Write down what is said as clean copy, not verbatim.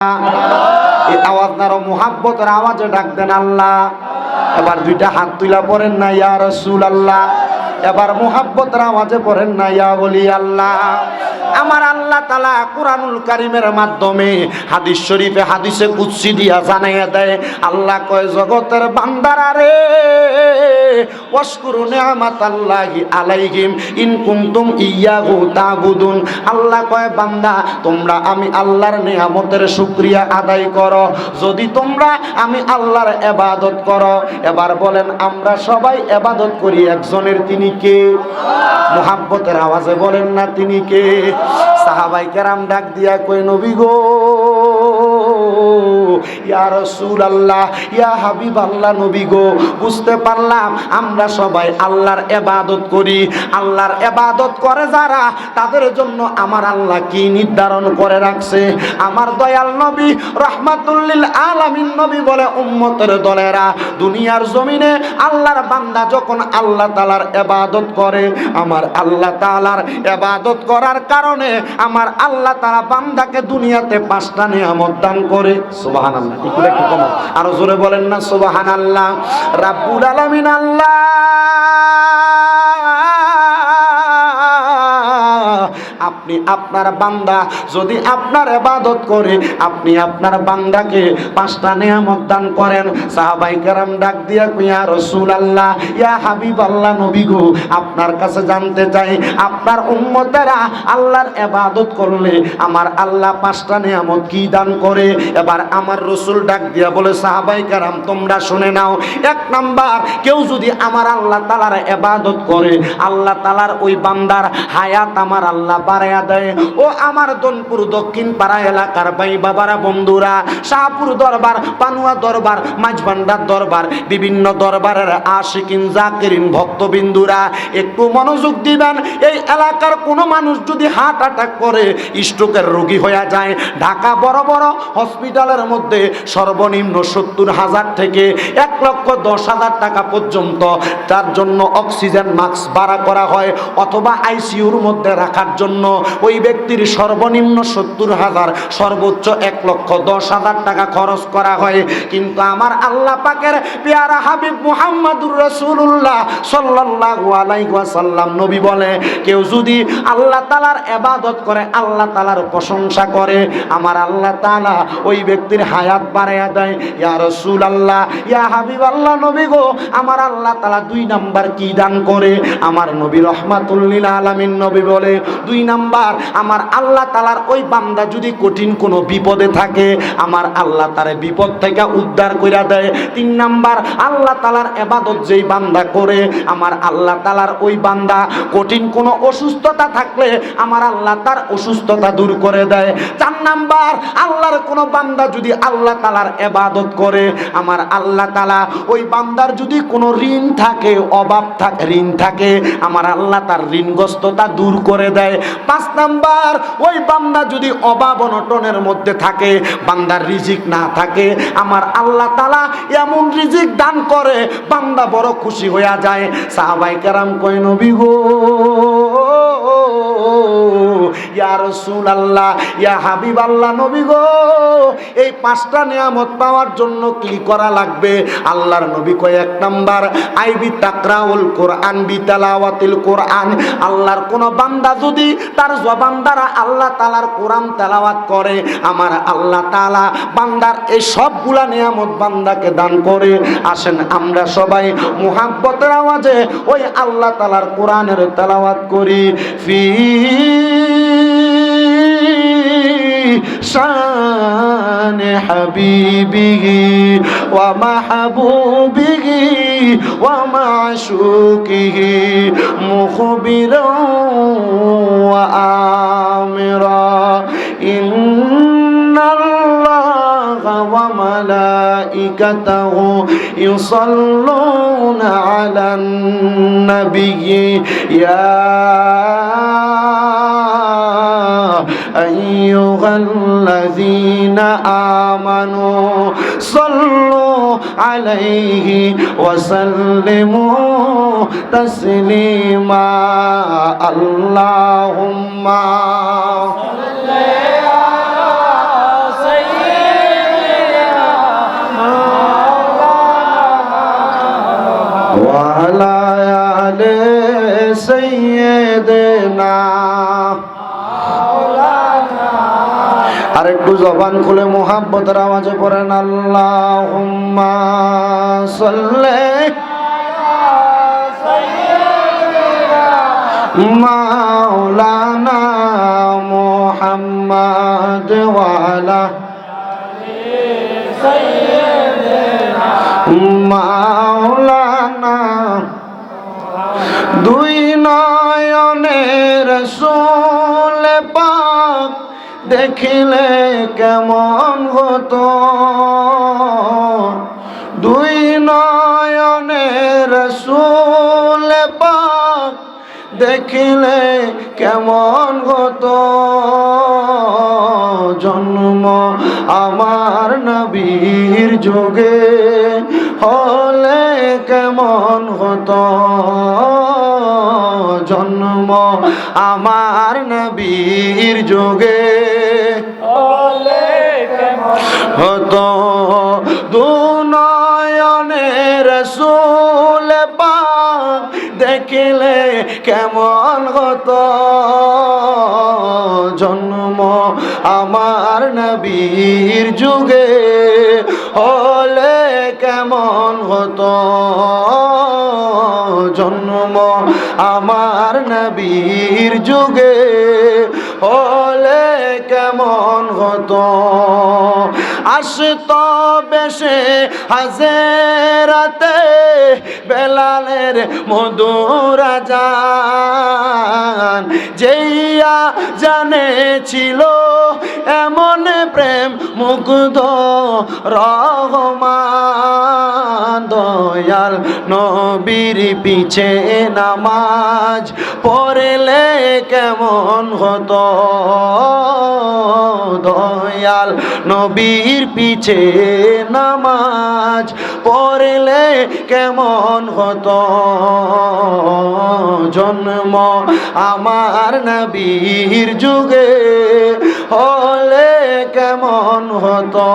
এই আওয়াজ নারো মুহাব্বতের আওয়াজে ডাক দেন আল্লাহ। এবার দুইটা হাত তুলা পড়েন না ইয়া রাসূলুল্লাহ। এবার মুহাব্বতের আওয়াজে পড়েন না ইয়া ওলি আল্লাহ। আমার আল্লাহ তাআলা কুরআনুল কারীমের মাধ্যমে হাদিস শরীফে হাদিসে কুদসি দিয়া জানাইয়া দেয়, আল্লাহ কয় জগতের বান্দারা রে ওয়াশকুরু নি'মাতাল্লাহি আলাইহিম ইন কুনতুম ইয়্যাহু তা'বুদুন। আল্লাহ কয় বান্দা তোমরা আমি আল্লাহর নিয়ামতের শুকরিয়া আদায় করো যদি তোমরা আমি আল্লাহর ইবাদত করো। এবার বলেন আমরা সবাই ইবাদত করি একজনের, তিনি কে? মুহাব্বতের আওয়াজে বলেন না তিনি কে? সাহাবায়ে কেরাম ডাক দিয়া কই নবী গো ইয়া রাসূলুল্লাহ ইয়া হাবিবাল্লাহ, নবী গো বুঝতে পারলাম আমরা সবাই আল্লাহর ইবাদত করি। আল্লাহর ইবাদত করে যারা তাদের জন্য আমার আল্লাহ কি নির্ধারণ করে রাখছে। আমার দয়াল নবী রাহমাতুল লিল আলামিন নবী বলে উম্মতের দলেরা দুনিয়ার জমিনে আল্লাহর বান্দা যখন আল্লাহ তাআলার ইবাদত করে, আমার আল্লাহ তাআলার ইবাদত করার কারণে আমার আল্লাহ তাআলা বান্দাকে দুনিয়াতে 5টা নিয়ামত দান করে। সুবহানাল্লাহ। একটু কম আরো জোরে বলেন না সুবহানাল্লাহ। রাব্বুল আলামিন আল্লাহ আপনি আপনার বান্দা যদি আপনার ইবাদত করে আপনি আপনার বান্দাকে 5টা নিয়ামত দান করেন। সাহাবায়ে কেরাম ডাক দিয়া কই ইয়া রাসূলুল্লাহ ইয়া হাবিবাল্লাহ, নবী গো আপনার কাছে জানতে চাই আপনার উম্মতেরা আল্লাহর ইবাদত করলে আমার আল্লাহ 5টা নিয়ামত কি দান করে। এবার আমার রাসূল ডাক দিয়া বলে সাহাবায়ে কেরাম তোমরা শুনে নাও। 1 নাম্বার, কেউ যদি আমার আল্লাহ তাআলার ইবাদত করে আল্লাহ তাআলার ওই বান্দার হায়াত আমার আল্লাহ বাড়ায়া দেয়। ও আমার দনপুর দক্ষিণ পাড়া এলাকার ভাই বাবারা বন্ধুরা, শাহপুর দরবার, পানুয়া দরবার, মাঝভান্ডার দরবার, বিভিন্ন দরবারের আশিকিন জাকিরিন ভক্তবিন্দুরা একটু মনোযোগ দিবেন। এই এলাকার কোনো মানুষ যদি হার্ট অ্যাটাক করে স্ট্রোকের রোগী হয়ে যায়, ঢাকা বড় বড় হসপিটালের মধ্যে সর্বনিম্ন 70,000 থেকে 1,10,000 টাকা পর্যন্ত তার জন্য অক্সিজেন মাস্ক ভাড়া করা হয় অথবা আইসিইউর মধ্যে রাখার জন্য ওই ব্যক্তির সর্বনিম্ন 70,000 সর্বোচ্চ 1,10,000 টাকা খরচ করা হয়। কিন্তু আমার আল্লাহ পাকের পেয়ারা হাবিব মুহাম্মাদুর রাসূলুল্লাহ সাল্লাল্লাহু আলাইহি ওয়াসাল্লাম নবী বলে কেউ যদি আল্লাহ তাআলার ইবাদত করে আল্লাহ তাআলার প্রশংসা করে আমার আল্লাহ তাআলা ওই ব্যক্তির হায়াত বাড়ায়া দেয়। ইয়া রাসূলুল্লাহ ইয়া হাবিবাল্লাহ, নবী গো আমার আল্লাহ তাআলা 2 নাম্বার কি দান করে? আমার নবী রাহমাতুল লিল আলামিন নবী বলে 2 নাম্বার, আমার আল্লাহ তাআলার ওই বান্দা যদি কঠিন কোনো বিপদে থাকে আমার আল্লাহ তারে বিপদ থেকে উদ্ধার কইরা দেয়। 3 নাম্বার, আল্লাহ তাআলার ইবাদত যেই বান্দা করে আমার আল্লাহ তাআলার ওই বান্দা কঠিন কোনো অসুস্থতা থাকলে আমার আল্লাহ তার অসুস্থতা দূর করে দেয়। 4 নাম্বার, আল্লাহর কোনো বান্দা যদি আল্লাহ তাআলার ইবাদত করে আমার আল্লাহ তাআলা ওই বান্দার যদি কোনো ঋণ থাকে, অভাব থাকে, ঋণ থাকে আমার আল্লাহ তার ঋণগ্রস্ততা দূর করে দেয়। 5 নাম্বার, ওই বান্দা যদি অভাব অনটনের মধ্যে থাকে, বান্দার রিজিক না থাকে আমার আল্লাহ তাআলা এমন রিজিক দান করে বান্দা বড় খুশি হয়ে যায়। সাহাবায়ে কেরাম কয় নবী গো ইয়া রাসূলুল্লাহ ইয়া হাবিবাল্লাহ, নবী গো এই 5টা নিয়ামত পাওয়ার জন্য কি করা লাগবে? আল্লাহর নবী কয় 1 নাম্বার আইবি তাকরাউল কোরআন বিতালাওয়াতিল কোরআন। আল্লাহর কোন বান্দা যদি তার জবান দ্বারা আল্লাহ তাআলার কোরআন তেলাওয়াত করে আমার আল্লাহ তাআলা বান্দার এই সবগুলা নিয়ামত বান্দাকে দান করে। আসেন আমরা সবাই মুহাব্বতের আওয়াজে ওই আল্লাহ তাআলার কোরআনের তেলাওয়াত করি। ফি শান হাবিবিহি ওয়া মাহবুবিহি ওয়া মাশুকিহি মুখবিরান ওয়া আমিরা ইন্নাল্লাহা ওয়া মালাইকাতাহু ইউসাল্লুনা আলান নাবিয়্যি ইয়া আইয়ুহাল্লাযীনা আমানু সাল্লু আলাইহি ওয়া সাল্লিমু তাসলিমা। আল্লাহুম্মা সাল্লি আলা আলা আলে সাইয়্যিদিনা। আর একটু জবান খুলে মুহাব্বতের আওয়াজে পড়েন আল্লাহুম্মা সাল্লি মাওলানা মুহাম্মদ ওয়া আলা মাওলানা। দুই নয়নের রাসূল পাক দেখিলে কেমন হতো, দুই নয়নের রাসূল পাক দেখিলে কেমন হতো। জন্ম আমার নবীর যুগে হলে কেমন হতো, জন্ম আমার নবীর যুগে হলে কেমন হতো। দুনয়নের রাসূল পাক দেখিলে কেমন হতো, জন্ম আমার নবীর যুগে হলে কেমন হতো, জন্ম আমার নবীর যুগে হলে কেমন হতো। আসতো বেশে হাজেরাতে বেলালের মধুর আযান, যেইয়া জানেছিল এমন প্রেম মুগ্ধ রহমান। দয়াল নবীর পিছে নামাজ পড়লে কেমন হতো, দয়াল নবীর পিছে নামাজ পড়লে কেমন হতো, জন্ম আমার নবীর যুগে হলে কেমন হতো।